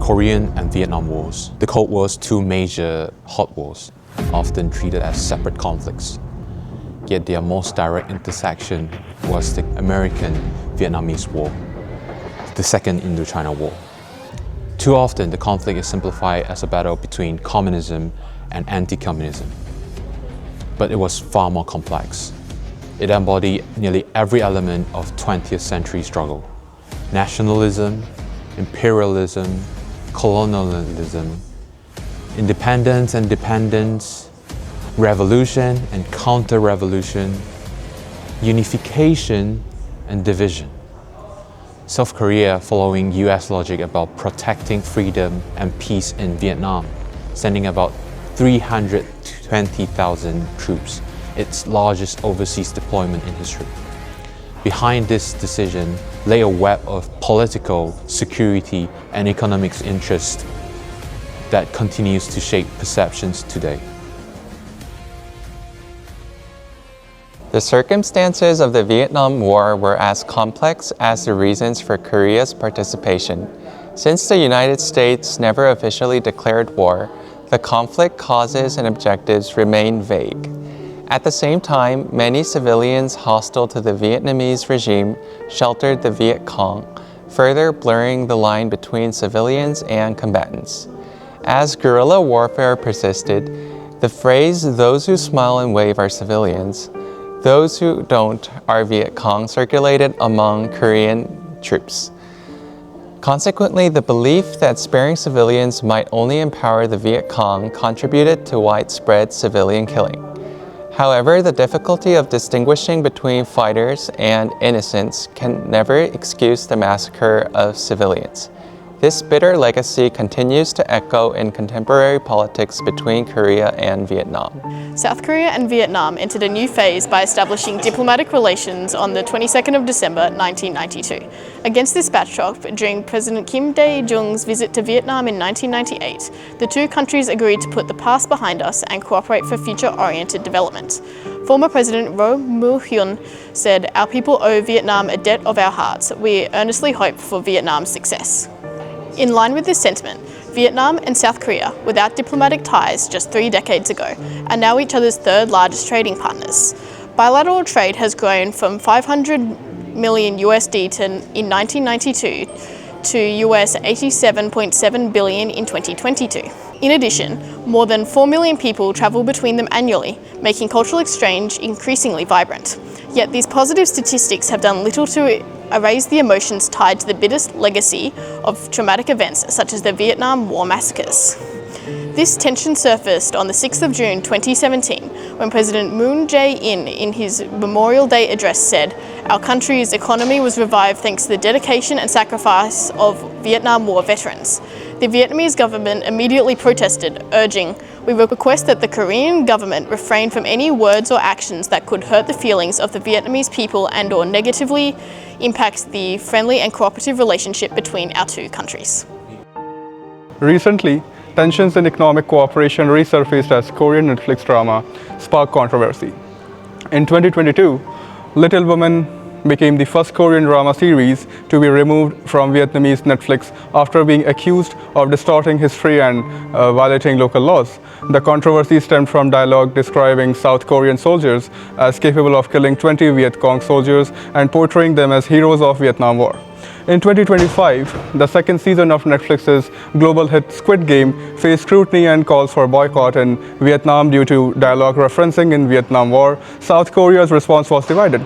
Korean and Vietnam Wars. The Cold War's two major hot wars, often treated as separate conflicts. Yet their most direct intersection was the American-Vietnamese War, the Second Indochina War. Too often, the conflict is simplified as a battle between communism and anti-communism. But it was far more complex. It embodied nearly every element of 20th century struggle: nationalism, imperialism, colonialism, independence and dependence, revolution and counter-revolution, unification and division. South Korea, following US logic about protecting freedom and peace in Vietnam, sending about 320,000 troops, its largest overseas deployment in history. Behind this decision lay a web of political, security, and economic interest that continues to shape perceptions today. The circumstances of the Vietnam War were as complex as the reasons for Korea's participation. Since the United States never officially declared war, the conflict causes and objectives remain vague. At the same time, many civilians hostile to the Vietnamese regime sheltered the Viet Cong, further blurring the line between civilians and combatants. As guerrilla warfare persisted, the phrase, "those who smile and wave are civilians, those who don't are Viet Cong," circulated among Korean troops. Consequently, the belief that sparing civilians might only empower the Viet Cong contributed to widespread civilian killing. However, the difficulty of distinguishing between fighters and innocents can never excuse the massacre of civilians. This bitter legacy continues to echo in contemporary politics between Korea and Vietnam. South Korea and Vietnam entered a new phase by establishing diplomatic relations on the 22nd of December 1992. Against this backdrop, during President Kim Dae-jung's visit to Vietnam in 1998, the two countries agreed to put the past behind us and cooperate for future-oriented development. Former President Roh Moo-hyun said, "Our people owe Vietnam a debt of our hearts. We earnestly hope for Vietnam's success." In line with this sentiment, Vietnam and South Korea, without diplomatic ties just 3 decades ago, are now each other's third largest trading partners. Bilateral trade has grown from $500 million in 1992 to US $87.7 billion in 2022. In addition, more than 4 million people travel between them annually, making cultural exchange increasingly vibrant. Yet these positive statistics have done little to erase the emotions tied to the bitter legacy of traumatic events such as the Vietnam War massacres. This tension surfaced on the 6th of June 2017 when President Moon Jae-in in his Memorial Day address said, "Our country's economy was revived thanks to the dedication and sacrifice of Vietnam War veterans." The Vietnamese government immediately protested, urging, "We request that the Korean government refrain from any words or actions that could hurt the feelings of the Vietnamese people and/or negatively impact the friendly and cooperative relationship between our two countries." Recently, tensions in economic cooperation resurfaced as Korean Netflix drama sparked controversy. In 2022, Little Women became the first Korean drama series to be removed from Vietnamese Netflix after being accused of distorting history and violating local laws. The controversy stemmed from dialogue describing South Korean soldiers as capable of killing 20 Viet Cong soldiers and portraying them as heroes of Vietnam War. In 2025, the second season of Netflix's global hit Squid Game faced scrutiny and calls for boycott in Vietnam due to dialogue referencing in Vietnam War. South Korea's response was divided.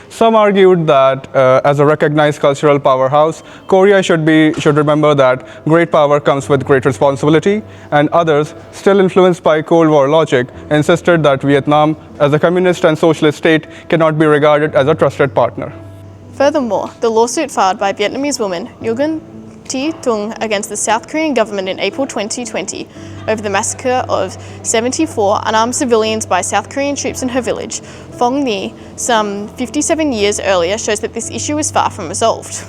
Some argued that as a recognized cultural powerhouse, Korea should remember that great power comes with great responsibility, and others, still influenced by Cold War logic, insisted that Vietnam, as a communist and socialist state, cannot be regarded as a trusted partner. Furthermore, the lawsuit filed by Vietnamese woman Nguyen Thi Tung against the South Korean government in April 2020 over the massacre of 74 unarmed civilians by South Korean troops in her village, Phong Nhi, some 57 years earlier, shows that this issue is far from resolved.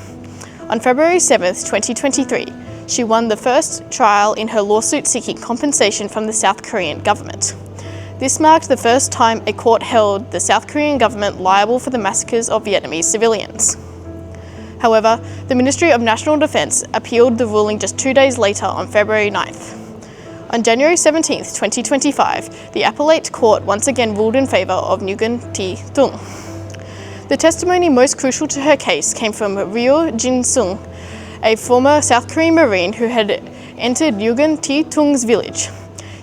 On February 7, 2023, she won the first trial in her lawsuit seeking compensation from the South Korean government. This marked the first time a court held the South Korean government liable for the massacres of Vietnamese civilians. However, the Ministry of National Defence appealed the ruling just 2 days later on February 9th. On January 17, 2025, the Appellate Court once again ruled in favour of Nguyen Thi Tung. The testimony most crucial to her case came from Ryo Jin-sung, a former South Korean Marine who had entered Nguyen Thi Tung's village.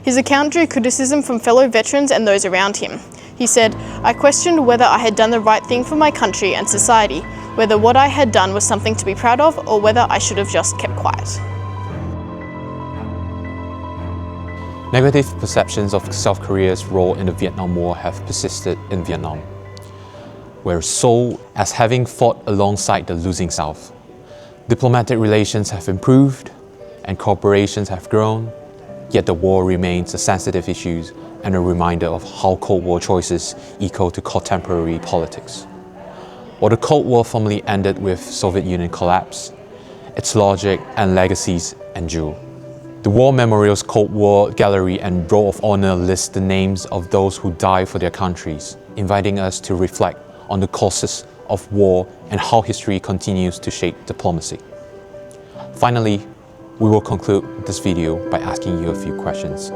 His account drew criticism from fellow veterans and those around him. He said, "I questioned whether I had done the right thing for my country and society, whether what I had done was something to be proud of or whether I should have just kept quiet." Negative perceptions of South Korea's role in the Vietnam War have persisted in Vietnam, where Seoul as having fought alongside the losing South. Diplomatic relations have improved and cooperations have grown, yet the war remains a sensitive issue and a reminder of how Cold War choices echo to contemporary politics. While the Cold War formally ended with Soviet Union collapse, its logic and legacies endure. The War Memorial's Cold War Gallery and Roll of Honor list the names of those who died for their countries, inviting us to reflect on the causes of war and how history continues to shape diplomacy. Finally, we will conclude this video by asking you a few questions.